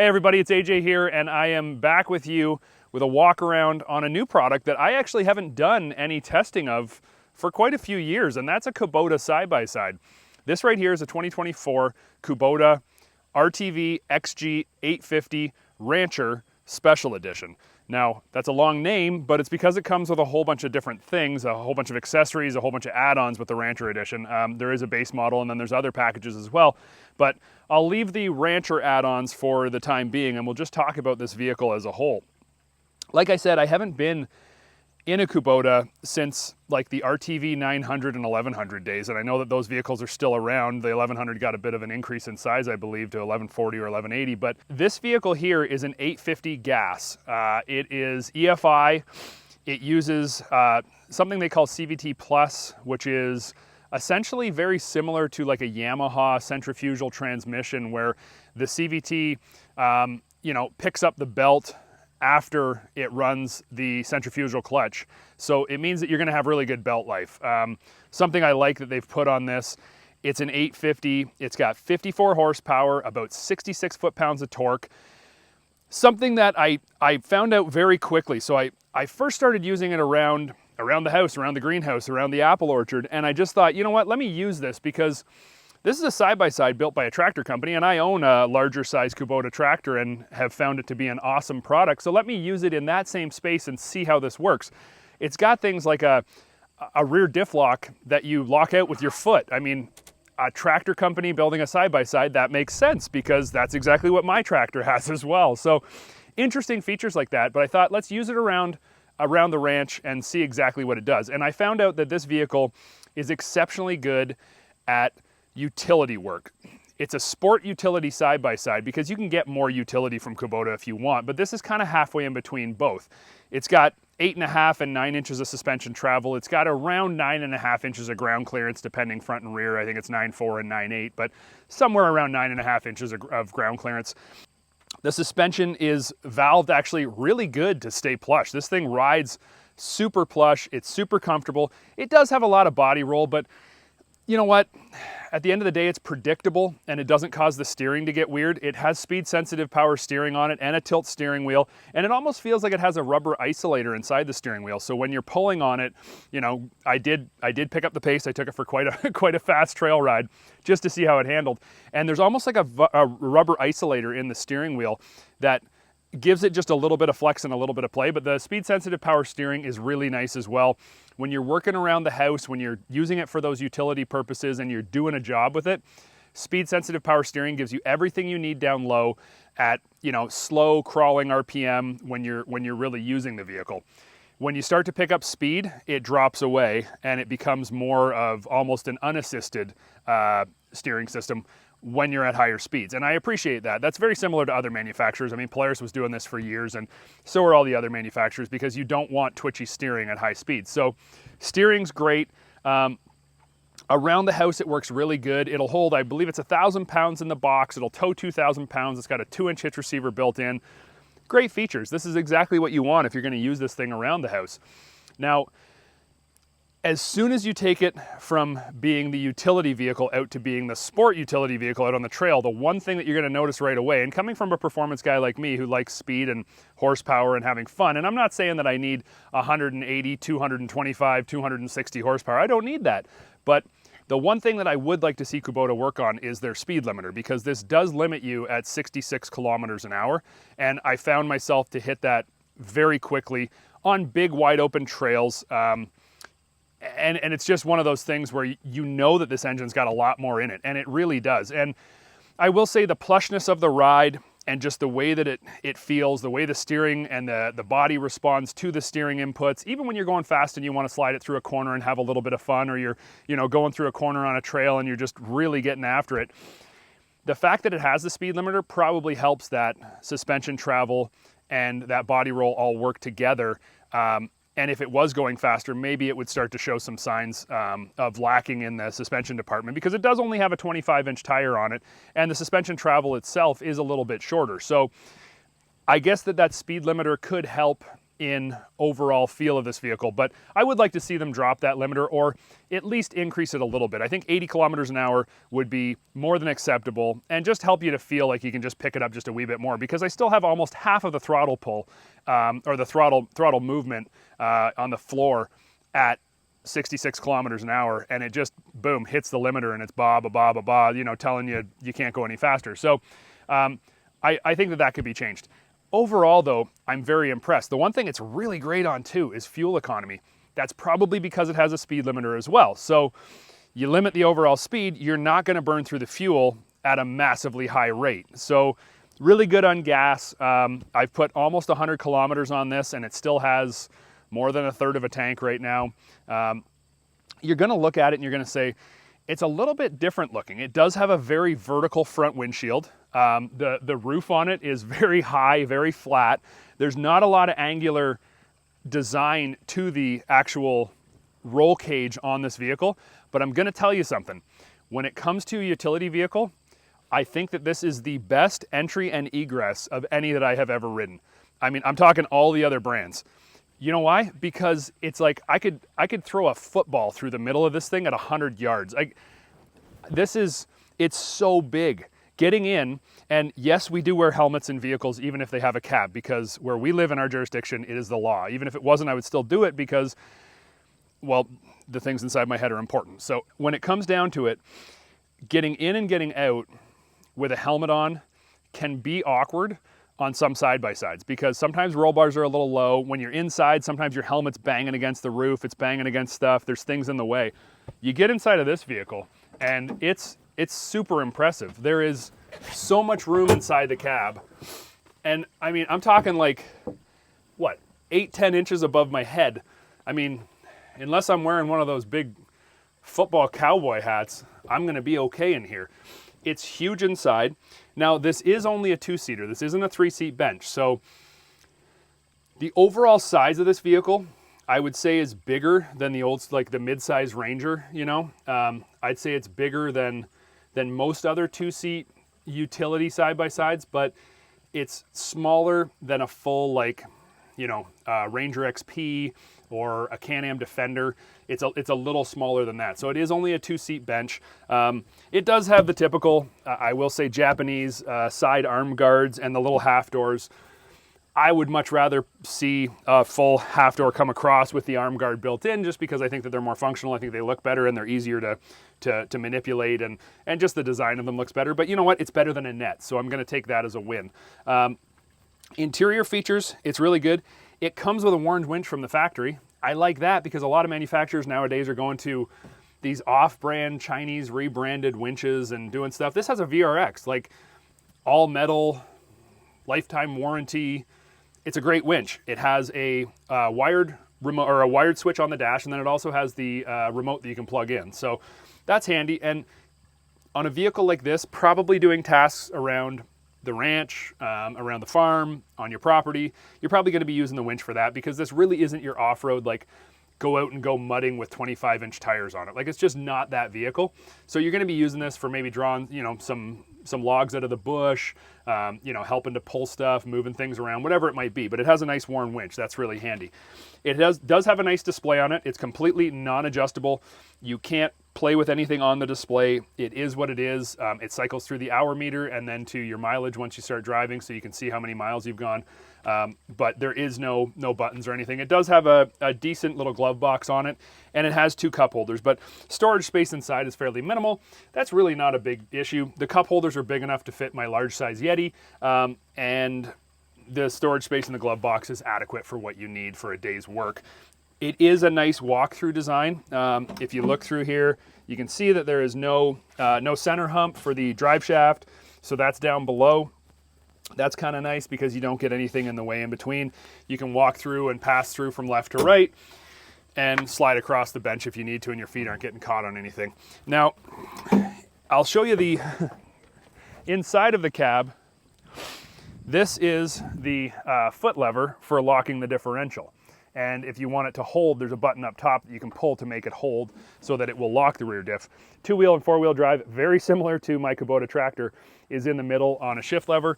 Hey everybody, it's AJ here, and I am back with you with a walk around on a new product that I actually haven't done any testing of for quite a few years, and that's a Kubota side-by-side. This right here is a 2024 Kubota RTV-XG850 Rancher Special Edition. Now, that's a long name, but it's because it comes with a whole bunch of different things, a whole bunch of accessories, a whole bunch of add-ons with the Rancher Edition. There is a base model, and then there's other packages as well. But I'll leave the Rancher add-ons for the time being, and we'll just talk about this vehicle as a whole. Like I said, I haven't been in a Kubota since like the RTV 900 and 1100 days, and I know that those vehicles are still around. The 1100 got a bit of an increase in size, I believe, to 1140 or 1180, but this vehicle here is an 850 gas. It is EFI. It uses something they call CVT Plus, which is essentially very similar to like a Yamaha centrifugal transmission, where the CVT picks up the belt after it runs the centrifugal clutch. So it means that you're gonna have really good belt life. Something I like that they've put on this, it's an 850, it's got 54 horsepower, about 66 foot-pounds of torque. Something that I found out very quickly. So I first started using it around the house, around the greenhouse, around the apple orchard, and I just thought, you know what, let me use this because this is a side-by-side built by a tractor company, and I own a larger size Kubota tractor and have found it to be an awesome product. So let me use it in that same space and see how this works. It's got things like a rear diff lock that you lock out with your foot. I mean, a tractor company building a side-by-side, that makes sense because that's exactly what my tractor has as well. So interesting features like that, but I thought let's use it around the ranch and see exactly what it does. And I found out that this vehicle is exceptionally good at utility work. It's a sport utility side-by-side because you can get more utility from Kubota if you want, but this is kind of halfway in between both. It's got 8.5 and 9 inches of suspension travel. It's got around 9.5 inches of ground clearance, depending front and rear. I think it's 9.4 and 9.8, but somewhere around 9.5 inches of ground clearance. The suspension is valved actually really good to stay plush. This thing rides super plush. It's super comfortable. It does have a lot of body roll, but you know what? At the end of the day, it's predictable and it doesn't cause the steering to get weird. It has speed-sensitive power steering on it and a tilt steering wheel, and it almost feels like it has a rubber isolator inside the steering wheel. So when you're pulling on it, you know, I did pick up the pace. I took it for quite a fast trail ride just to see how it handled. And there's almost like a rubber isolator in the steering wheel that gives it just a little bit of flex and a little bit of play, but the speed-sensitive power steering is really nice as well. When you're working around the house, when you're using it for those utility purposes and you're doing a job with it, speed-sensitive power steering gives you everything you need down low at, you know, slow crawling RPM when you're really using the vehicle. When you start to pick up speed, it drops away and it becomes more of almost an unassisted steering system when you're at higher speeds. And I appreciate that. That's very similar to other manufacturers. I mean, Polaris was doing this for years, and so are all the other manufacturers, because you don't want twitchy steering at high speeds. So steering's great. Around the house, it works really good. It'll hold, I believe it's 1,000 pounds in the box. It'll tow 2,000 pounds. It's got a 2-inch hitch receiver built in. Great features. This is exactly what you want if you're going to use this thing around the house. Now, as soon as you take it from being the utility vehicle out to being the sport utility vehicle out on the trail, the one thing that you're going to notice right away, and coming from a performance guy like me who likes speed and horsepower and having fun, and I'm not saying that I need 180, 225, 260 horsepower. I don't need that. But the one thing that I would like to see Kubota work on is their speed limiter, because this does limit you at 66 kilometers an hour. And I found myself to hit that very quickly on big wide open trails. And it's just one of those things where you know that this engine's got a lot more in it, and it really does. And I will say the plushness of the ride and just the way that it feels, the way the steering and the body responds to the steering inputs, even when you're going fast and you want to slide it through a corner and have a little bit of fun, or you're going through a corner on a trail and you're just really getting after it. The fact that it has the speed limiter probably helps that suspension travel and that body roll all work together. And if it was going faster, maybe it would start to show some signs of lacking in the suspension department, because it does only have a 25-inch tire on it, and the suspension travel itself is a little bit shorter. So I guess that speed limiter could help in overall feel of this vehicle, but I would like to see them drop that limiter or at least increase it a little bit. I think 80 kilometers an hour would be more than acceptable and just help you to feel like you can just pick it up just a wee bit more, because I still have almost half of the throttle pull or the throttle movement on the floor at 66 kilometers an hour, and it just, boom, hits the limiter and it's ba, ba, ba, ba, ba, you know, telling you you can't go any faster. So I think that could be changed. Overall, though, I'm very impressed. The one thing it's really great on, too, is fuel economy. That's probably because it has a speed limiter as well. So you limit the overall speed, you're not going to burn through the fuel at a massively high rate. So really good on gas. I've put almost 100 kilometers on this, and it still has more than a third of a tank right now. You're going to look at it and you're going to say, it's a little bit different looking. It does have a very vertical front windshield. The roof on it is very high, very flat. There's not a lot of angular design to the actual roll cage on this vehicle, but I'm going to tell you something. When it comes to a utility vehicle, I think that this is the best entry and egress of any that I have ever ridden. I mean, I'm talking all the other brands. You know why? Because it's like I could throw a football through the middle of this thing at 100 yards. It's so big. Getting in, and yes, we do wear helmets in vehicles even if they have a cab, because where we live in our jurisdiction, it is the law. Even if it wasn't, I would still do it because, well, the things inside my head are important. So when it comes down to it, getting in and getting out with a helmet on can be awkward on some side-by-sides, because sometimes roll bars are a little low. When you're inside, sometimes your helmet's banging against the roof, it's banging against stuff, there's things in the way. You get inside of this vehicle, and it's super impressive. There is so much room inside the cab. And I mean, I'm talking like, what, 8-10 inches above my head. I mean, unless I'm wearing one of those big football cowboy hats, I'm gonna be okay in here. It's huge inside. Now, this is only a 2-seater. This isn't a 3-seat bench. So the overall size of this vehicle, I would say, is bigger than the old, like the mid-size Ranger, you know? I'd say it's bigger than most other 2-seat utility side-by-sides, but it's smaller than a full, like, you know, Ranger XP or a Can-Am Defender. It's a little smaller than that. So it is only a 2-seat bench. It does have the typical, I will say, Japanese side arm guards and the little half doors. I would much rather see a full half door come across with the arm guard built in, just because I think that they're more functional. I think they look better and they're easier to manipulate, and just the design of them looks better. But you know what? It's better than a net, so I'm going to take that as a win. Interior features, it's really good. It comes with a warned winch from the factory. I like that because a lot of manufacturers nowadays are going to these off-brand Chinese rebranded winches and doing stuff. This has a VRX, like all metal, lifetime warranty. It's a great winch. It has a wired remote, or a wired switch on the dash, and then it also has the remote that you can plug in. So that's handy. And on a vehicle like this, probably doing tasks around the ranch, around the farm, on your property, you're probably going to be using the winch for that, because this really isn't your off-road, like go out and go mudding with 25-inch tires on it. Like, it's just not that vehicle. So you're going to be using this for maybe drawing, you know, some logs out of the bush, you know, helping to pull stuff, moving things around, whatever it might be. But it has a nice worn winch. That's really handy. It does have a nice display on it. It's completely non-adjustable. You can't play with anything on the display. It is what it is. It cycles through the hour meter and then to your mileage once you start driving, so you can see how many miles you've gone. But there is no buttons or anything. It does have a decent little glove box on it, and it has 2 cup holders, but storage space inside is fairly minimal. That's really not a big issue. The cup holders are big enough to fit my large size Yeti, and the storage space in the glove box is adequate for what you need for a day's work. It is a nice walk-through design. If you look through here, you can see that there is no center hump for the drive shaft, so that's down below. That's kind of nice because you don't get anything in the way in between. You can walk through and pass through from left to right and slide across the bench if you need to, and your feet aren't getting caught on anything. Now, I'll show you the inside of the cab. This is the foot lever for locking the differential. And if you want it to hold, there's a button up top that you can pull to make it hold so that it will lock the rear diff. 2-wheel and 4-wheel drive, very similar to my Kubota tractor, is in the middle on a shift lever.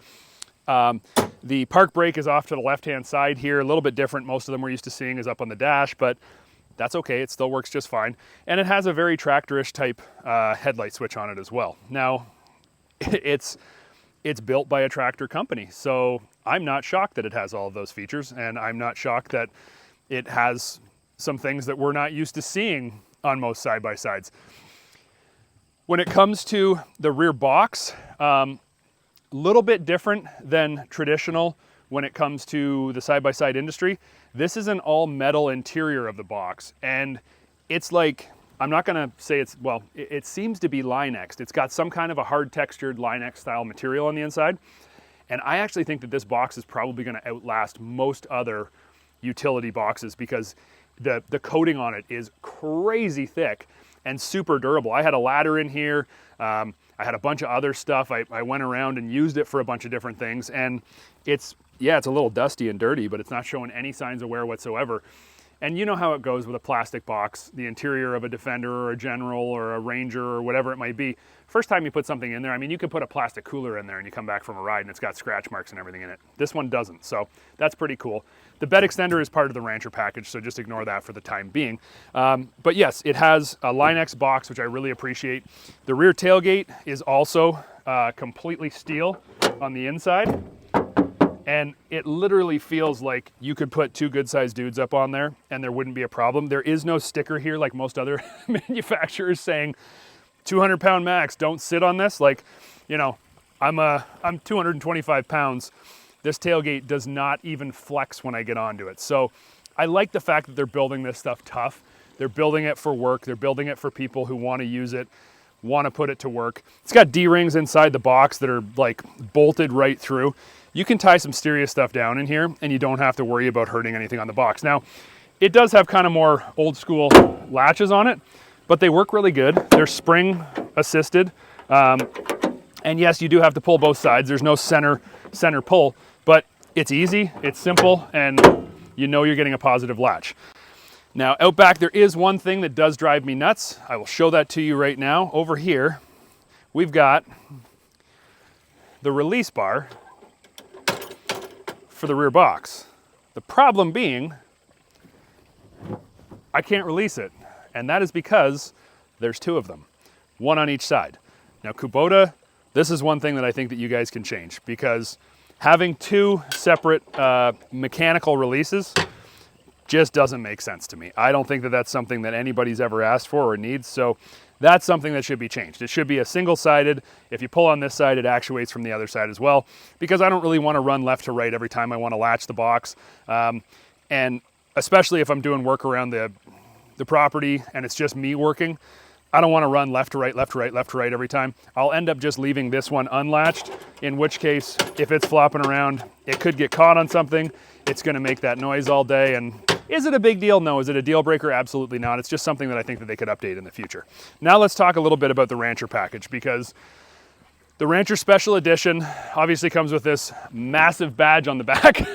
The park brake is off to the left-hand side here, a little bit different. Most of them we're used to seeing is up on the dash, but that's okay, it still works just fine. And it has a very tractor-ish type headlight switch on it as well. Now, it's built by a tractor company, so I'm not shocked that it has all of those features, and I'm not shocked that it has some things that we're not used to seeing on most side-by-sides. When it comes to the rear box, little bit different than traditional when it comes to the side-by-side industry. This is an all metal interior of the box, and it's like, I'm not gonna say it's, well, it seems to be Line-X'd. It's got some kind of a hard textured Line-X style material on the inside. And I actually think that this box is probably gonna outlast most other utility boxes because the coating on it is crazy thick and super durable. I had a ladder in here. I had a bunch of other stuff. I went around and used it for a bunch of different things, and it's a little dusty and dirty, but it's not showing any signs of wear whatsoever. And you know how it goes with a plastic box, the interior of a Defender or a General or a Ranger or whatever it might be. First time you put something in there, I mean, you could put a plastic cooler in there and you come back from a ride and it's got scratch marks and everything in it. This one doesn't, so that's pretty cool. The bed extender is part of the Rancher package, so just ignore that for the time being. But yes, it has a Line-X box, which I really appreciate. The rear tailgate is also completely steel on the inside. And it literally feels like you could put two good-sized dudes up on there and there wouldn't be a problem. There is no sticker here like most other manufacturers saying 200-pound max, don't sit on this. Like, you know, I'm 225 pounds. This tailgate does not even flex when I get onto it. So I like the fact that they're building this stuff tough. They're building it for work. They're building it for people who want to use it, want to put it to work. It's got D-rings inside the box that are like bolted right through. You can tie some serious stuff down in here and you don't have to worry about hurting anything on the box. Now, it does have kind of more old school latches on it, but they work really good. They're spring assisted. And yes, you do have to pull both sides. There's no center pull, but it's easy, it's simple, and you know you're getting a positive latch. Now, out back, there is one thing that does drive me nuts. I will show that to you right now. Over here, we've got the release bar for the rear box. The problem being, I can't release it, and that is because there's two of them, one on each side. Now, Kubota, this is one thing that I think that you guys can change, because having two separate mechanical releases just doesn't make sense to me. I don't think that that's something that anybody's ever asked for or needs, so that's something that should be changed. It should be a single-sided. If you pull on this side, it actuates from the other side as well, because I don't really want to run left to right every time I want to latch the box. And especially if I'm doing work around the property and it's just me working, I don't want to run left to right, left to right, left to right every time. I'll end up just leaving this one unlatched, in which case, if it's flopping around, it could get caught on something. It's going to make that noise all day, and is it a big deal? No. Is it a deal breaker? Absolutely not. It's just something that I think that they could update in the future. Now let's talk a little bit about the Rancher package, because the Rancher Special Edition obviously comes with this massive badge on the back.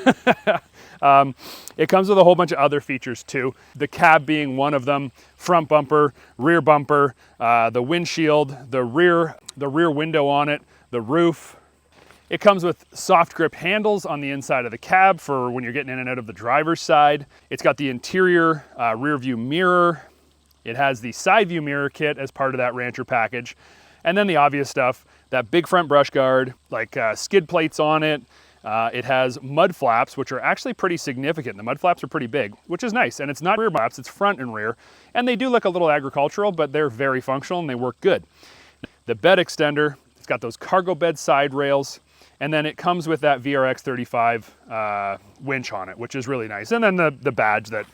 It comes with a whole bunch of other features too. The cab being one of them, front bumper, rear bumper, the windshield, the rear window on it, the roof. It comes with soft grip handles on the inside of the cab for when you're getting in and out of the driver's side. It's got the interior rear view mirror. It has the side view mirror kit as part of that Rancher package. And then the obvious stuff, that big front brush guard, like skid plates on it. It has mud flaps, which are actually pretty significant. The mud flaps are pretty big, which is nice. And it's not rear flaps, it's front and rear. And they do look a little agricultural, but they're very functional and they work good. The bed extender, it's got those cargo bed side rails. And then it comes with that VRX35 winch on it, which is really nice. And then the badge that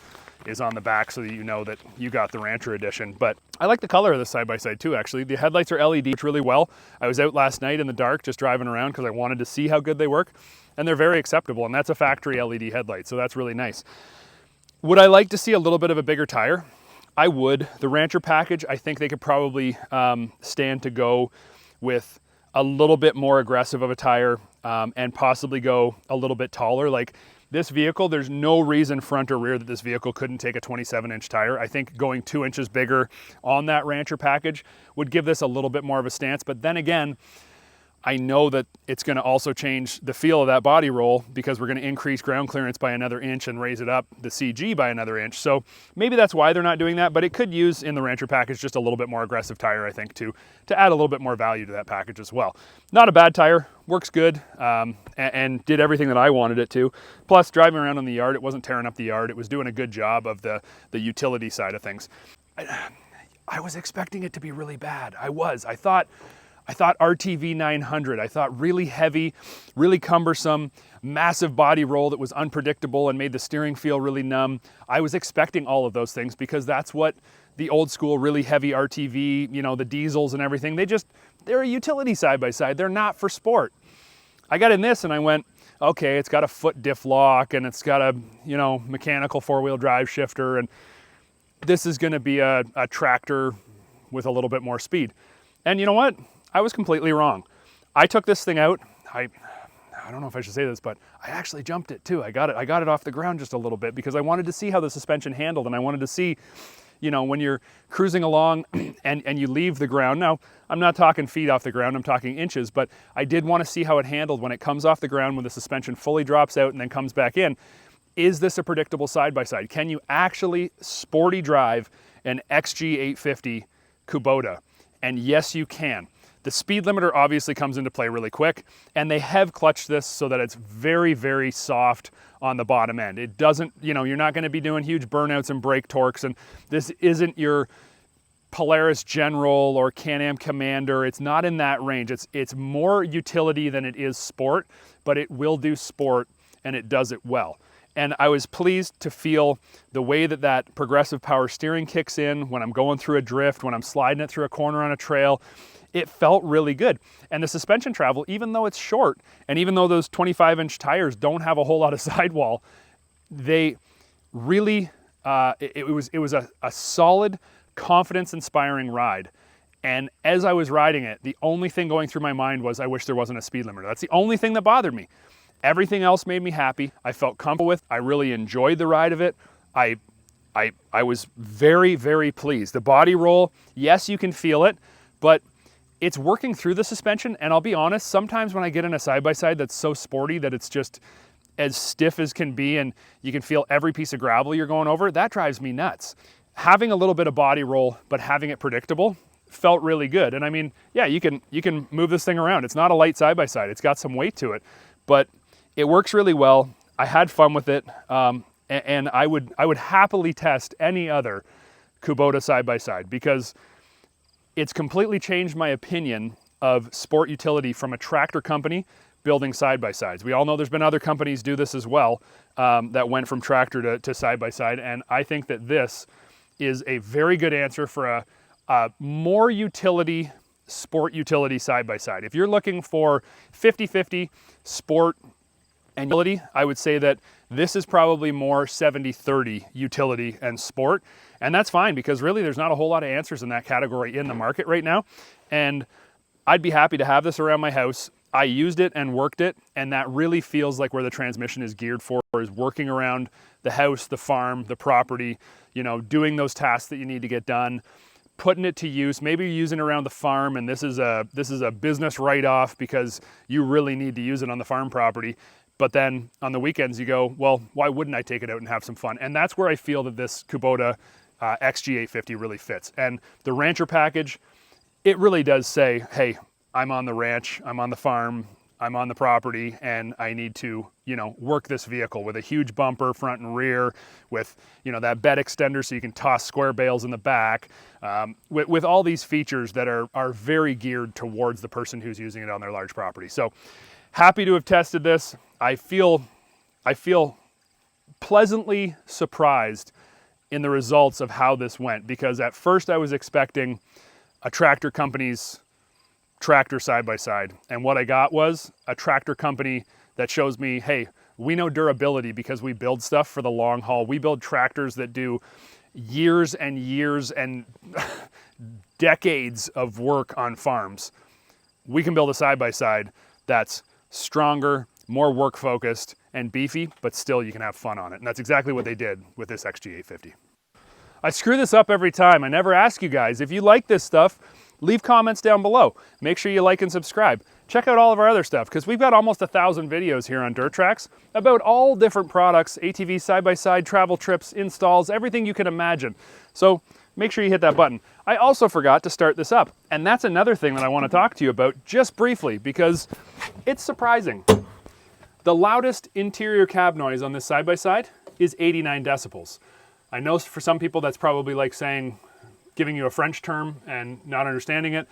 is on the back so that you know that you got the Rancher edition. But I like the color of the side-by-side too, actually. The headlights are LED really well. I was out last night in the dark just driving around because I wanted to see how good they work. And they're very acceptable, and that's a factory LED headlight, so that's really nice. Would I like to see a little bit of a bigger tire? I would. The Rancher package, I think they could probably stand to go with a little bit more aggressive of a tire and possibly go a little bit taller. Like this vehicle, there's no reason front or rear that this vehicle couldn't take a 27-inch tire. I think going 2 inches bigger on that Rancher package would give this a little bit more of a stance. But then again, I know that it's going to also change the feel of that body roll because we're going to increase ground clearance by another inch and raise it up the CG by another inch. So maybe that's why they're not doing that, but it could use in the Rancher package just a little bit more aggressive tire, I think, to add a little bit more value to that package as well. Not a bad tire, works good, and did everything that I wanted it to. Plus, driving around in the yard, it wasn't tearing up the yard. It was doing a good job of the utility side of things. I was expecting it to be really bad. I thought RTV-900, I thought really heavy, really cumbersome, massive body roll that was unpredictable and made the steering feel really numb. I was expecting all of those things because that's what the old school really heavy RTV, you know, the diesels and everything, they're a utility side-by-side. They're not for sport. I got in this and I went, okay, it's got a foot diff lock and it's got a, you know, mechanical four-wheel drive shifter, and this is gonna be a tractor with a little bit more speed. And you know what? I was completely wrong. I took this thing out. I don't know if I should say this, but I actually jumped it too. I got it off the ground just a little bit because I wanted to see how the suspension handled, and I wanted to see, you know, when you're cruising along and you leave the ground. Now, I'm not talking feet off the ground, I'm talking inches, but I did want to see how it handled when it comes off the ground, when the suspension fully drops out and then comes back in. Is this a predictable side-by-side? Can you actually sporty drive an XG850 Kubota? And yes, you can. The speed limiter obviously comes into play really quick, and they have clutched this so that it's very, very soft on the bottom end. It doesn't, you know, you're not gonna be doing huge burnouts and brake torques, and this isn't your Polaris General or Can-Am Commander. It's not in that range. It's more utility than it is sport, but it will do sport, and it does it well. And I was pleased to feel the way that progressive power steering kicks in when I'm going through a drift, when I'm sliding it through a corner on a trail. It felt really good. And the suspension travel, even though it's short, and even though those 25-inch tires don't have a whole lot of sidewall, they really, it was a solid, confidence-inspiring ride. And as I was riding it, the only thing going through my mind was, I wish there wasn't a speed limiter. That's the only thing that bothered me. Everything else made me happy. I felt comfortable with. I really enjoyed the ride of it. I was very, very pleased. The body roll, yes, you can feel it, but it's working through the suspension. And I'll be honest, sometimes when I get in a side-by-side that's so sporty that it's just as stiff as can be and you can feel every piece of gravel you're going over, that drives me nuts. Having a little bit of body roll, but having it predictable felt really good. And I mean, yeah, you can move this thing around. It's not a light side-by-side. It's got some weight to it, but it works really well. I had fun with it, and I would happily test any other Kubota side-by-side because it's completely changed my opinion of sport utility from a tractor company building side-by-sides. We all know there's been other companies do this as well that went from tractor to side-by-side, and I think that this is a very good answer for a more utility, sport utility side-by-side. If you're looking for 50-50 sport and utility, I would say that this is probably more 70-30 utility and sport. And that's fine because really there's not a whole lot of answers in that category in the market right now. And I'd be happy to have this around my house. I used it and worked it, and that really feels like where the transmission is geared for, is working around the house, the farm, the property, you know, doing those tasks that you need to get done, putting it to use. Maybe you're using it around the farm and this is a business write-off because you really need to use it on the farm property. But then on the weekends you go, well, why wouldn't I take it out and have some fun? And that's where I feel that this Kubota XG850 really fits. And the Rancher package, it really does say, hey, I'm on the ranch, I'm on the farm, I'm on the property, and I need to, you know, work this vehicle with a huge bumper front and rear, with, you know, that bed extender so you can toss square bales in the back, with all these features that are very geared towards the person who's using it on their large property. So happy to have tested this. I feel pleasantly surprised in the results of how this went, because at first I was expecting a tractor company's tractor side-by-side, and what I got was a tractor company that shows me, hey, we know durability because we build stuff for the long haul. We build tractors that do years and years and decades of work on farms. We can build a side-by-side that's stronger, more work focused and beefy, but still you can have fun on it. And that's exactly what they did with this XG850. I screw this up every time. I never ask you guys, if you like this stuff, leave comments down below. Make sure you like and subscribe. check out all of our other stuff, because we've got almost 1,000 videos here on Dirt Trax about all different products, ATV side-by-side, travel trips, installs, everything you can imagine. So make sure you hit that button. I also forgot to start this up, and that's another thing that I want to talk to you about just briefly, because it's surprising. The loudest interior cab noise on this side-by-side is 89 decibels. I know for some people that's probably like saying, giving you a French term and not understanding it.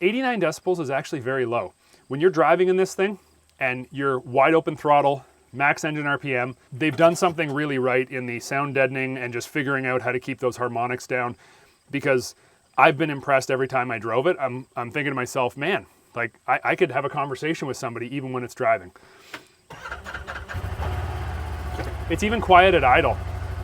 89 decibels is actually very low. When you're driving in this thing and you're wide open throttle, max engine RPM, they've done something really right in the sound deadening and just figuring out how to keep those harmonics down, because I've been impressed every time I drove it. I'm thinking to myself, man, like I could have a conversation with somebody even when it's driving. It's even quiet at idle.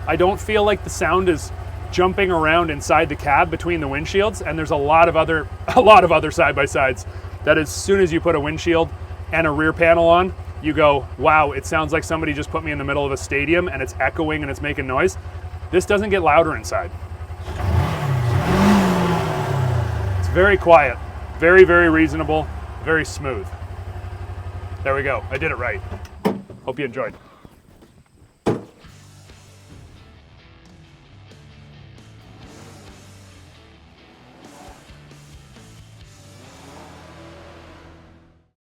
I don't feel like the sound is jumping around inside the cab between the windshields, and there's a lot of other side-by-sides that as soon as you put a windshield and a rear panel on, you go, wow, it sounds like somebody just put me in the middle of a stadium and it's echoing and it's making noise. This doesn't get louder inside. It's very quiet, very, very reasonable, very smooth. There we go, I did it right. Hope you enjoyed.